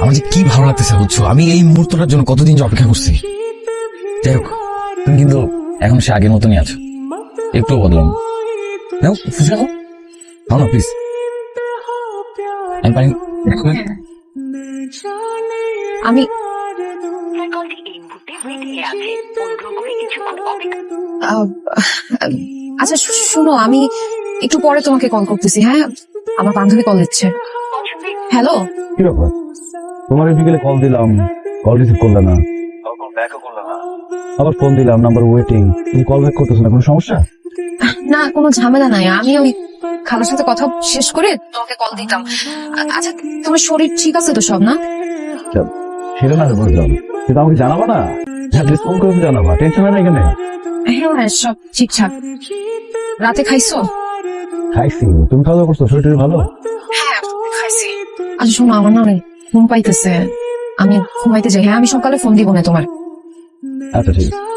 আমার যে কি ভালো লাগতেছে বুঝছো, আমি এই মুহূর্তটার জন্য কতদিন যে অপেক্ষা করছি। যাই হোক, তুমি কিন্তু এখন সে আগের মতনই আছো, একটু বদলাম নাও, ফুচকা খাও, খাও না প্লিজ। আমি পানি আমি আহ, আচ্ছা শুনো, আমি একটু পরে তোমাকে কল করতেছি। হ্যাঁ, আমার বান্ধবী কল দিচ্ছে। হ্যালো, কি ব্যাপার? তোমার বিকেলে কল দিলাম, কল রিসিভ করলে না, আবার ফোন দিলাম, নাম্বার ওয়েটিং, তুমি কল ব্যাক করতেছো না, কোনো সমস্যা? না কোনো ঝামেলা নাই, আমি ওই খালার সাথে কথা শেষ করে তোমাকে কল দিতাম। আচ্ছা তোমার শরীর ঠিক আছে তো সব? না সেটা না বুঝলাম, কিন্তু আমাকে জানাবা না, ফোন করে জানাবা, টেনশন হয় না এখানে। হ্যাঁ হ্যাঁ, সব ঠিকঠাক। রাতে খাইছো? খাইছি, তুমি খাওয়া দাওয়া করছো? শরীর ভালো? হ্যাঁ খাইছি। আচ্ছা শোনো, আমার না অনেক ঘুম পাইতেছে, আমি ঘুমাইতে যাই। হ্যাঁ, আমি সকালে ফোন দিব না তোমার। আচ্ছা ঠিক আছে।